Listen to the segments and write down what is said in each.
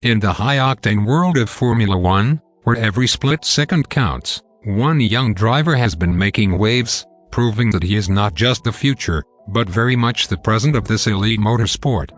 In the high-octane world of Formula One, where every split second counts, one young driver has been making waves, proving that he is not just the future, but very much the present of this elite motorsport.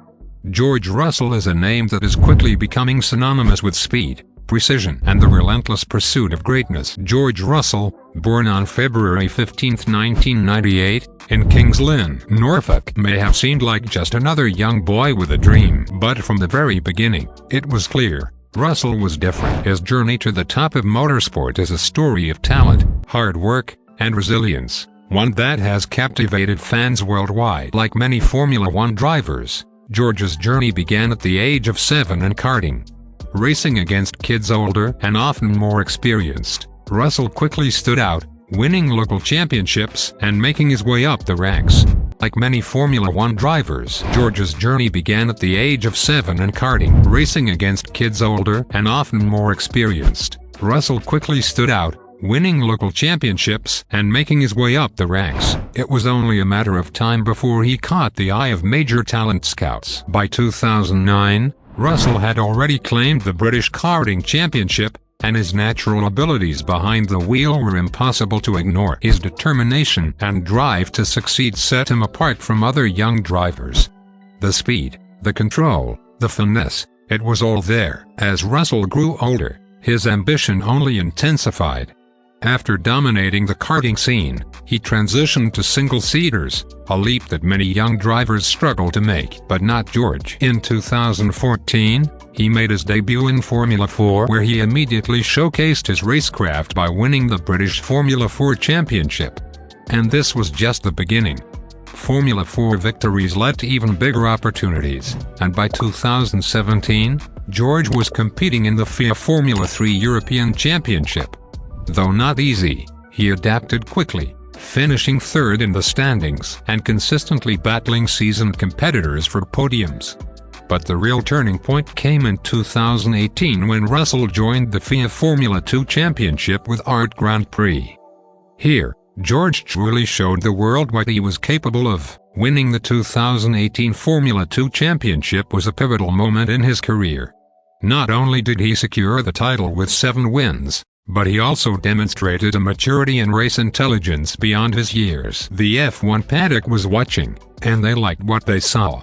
George Russell is a name that is quickly becoming synonymous with speed, precision, and the relentless pursuit of greatness. George Russell, born on February 15, 1998, in Kings Lynn, Norfolk, may have seemed like just another young boy with a dream. But from the very beginning, it was clear, Russell was different. His journey to the top of motorsport is a story of talent, hard work, and resilience, one that has captivated fans worldwide. Like many Formula One drivers, George's journey began at the age of 7 in karting. Racing against kids older and often more experienced, Russell quickly stood out, winning local championships and making his way up the ranks. Like many Formula One drivers, George's journey began at the age of 7 in karting. Racing against kids older and often more experienced, Russell quickly stood out, winning local championships and making his way up the ranks. It was only a matter of time before he caught the eye of major talent scouts. By 2009, Russell had already claimed the British Karting Championship, and his natural abilities behind the wheel were impossible to ignore. His determination and drive to succeed set him apart from other young drivers. The speed, the control, the finesse, it was all there. As Russell grew older, his ambition only intensified. After dominating the karting scene, he transitioned to single-seaters, a leap that many young drivers struggle to make. But not George. In 2014, he made his debut in Formula 4, where he immediately showcased his racecraft by winning the British Formula 4 Championship. And this was just the beginning. Formula 4 victories led to even bigger opportunities, and by 2017, George was competing in the FIA Formula 3 European Championship. Though not easy, he adapted quickly, finishing third in the standings and consistently battling seasoned competitors for podiums. But the real turning point came in 2018 when Russell joined the FIA Formula 2 Championship with Art Grand Prix. Here, George truly showed the world what he was capable of. Winning the 2018 Formula 2 Championship was a pivotal moment in his career. Not only did he secure the title with 7 wins, but he also demonstrated a maturity and race intelligence beyond his years. The F1 paddock was watching, and they liked what they saw.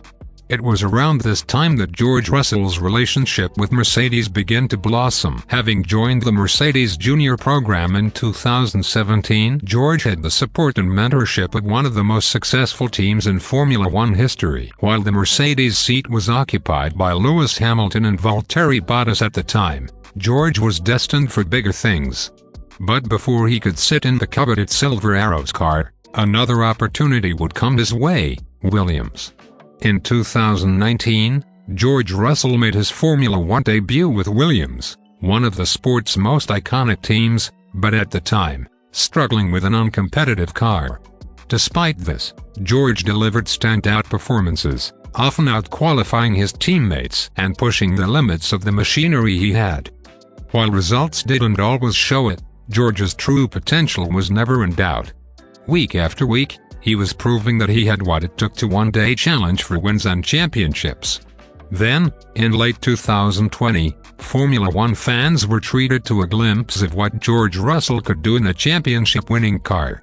It was around this time that George Russell's relationship with Mercedes began to blossom. Having joined the Mercedes Junior program in 2017, George had the support and mentorship of one of the most successful teams in Formula One history. While the Mercedes seat was occupied by Lewis Hamilton and Valtteri Bottas at the time, George was destined for bigger things. But before he could sit in the coveted Silver Arrows car, another opportunity would come his way: Williams. In 2019, George Russell made his Formula One debut with Williams, one of the sport's most iconic teams, but at the time, struggling with an uncompetitive car. Despite this, George delivered standout performances, often out-qualifying his teammates and pushing the limits of the machinery he had. While results didn't always show it, George's true potential was never in doubt. Week after week, he was proving that he had what it took to one day challenge for wins and championships. Then, in late 2020, Formula One fans were treated to a glimpse of what George Russell could do in a championship-winning car.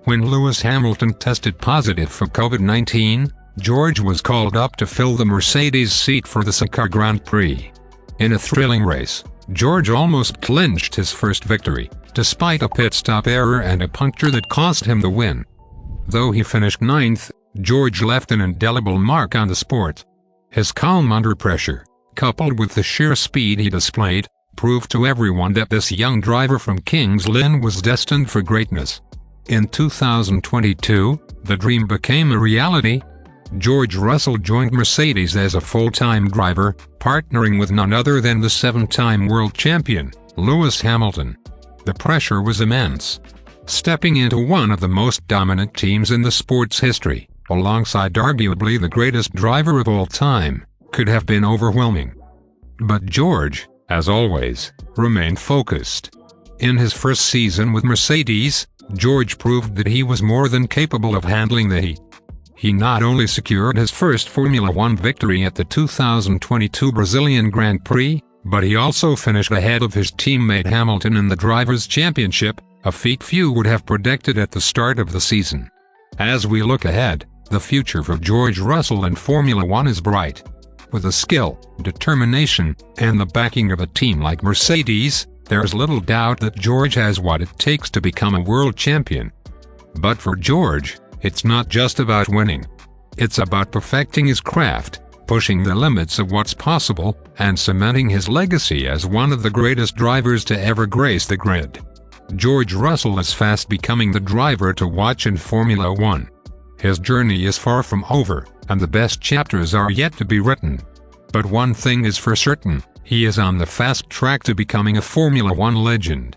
When Lewis Hamilton tested positive for COVID-19, George was called up to fill the Mercedes seat for the Car Grand Prix. In a thrilling race, George almost clinched his first victory, despite a pit stop error and a puncture that cost him the win. Though he finished 9th, George left an indelible mark on the sport. His calm under pressure, coupled with the sheer speed he displayed, proved to everyone that this young driver from Kings Lynn was destined for greatness. In 2022, the dream became a reality. George Russell joined Mercedes as a full-time driver, partnering with none other than the 7-time world champion, Lewis Hamilton. The pressure was immense. Stepping into one of the most dominant teams in the sport's history, alongside arguably the greatest driver of all time, could have been overwhelming. But George, as always, remained focused. In his first season with Mercedes, George proved that he was more than capable of handling the heat. He not only secured his first Formula One victory at the 2022 Brazilian Grand Prix, but he also finished ahead of his teammate Hamilton in the Drivers' Championship, a feat few would have predicted at the start of the season. As we look ahead, the future for George Russell in Formula One is bright. With the skill, determination, and the backing of a team like Mercedes, there's little doubt that George has what it takes to become a world champion. But for George, it's not just about winning. It's about perfecting his craft, pushing the limits of what's possible, and cementing his legacy as one of the greatest drivers to ever grace the grid. George Russell is fast becoming the driver to watch in Formula One. His journey is far from over, and the best chapters are yet to be written. But one thing is for certain, he is on the fast track to becoming a Formula One legend.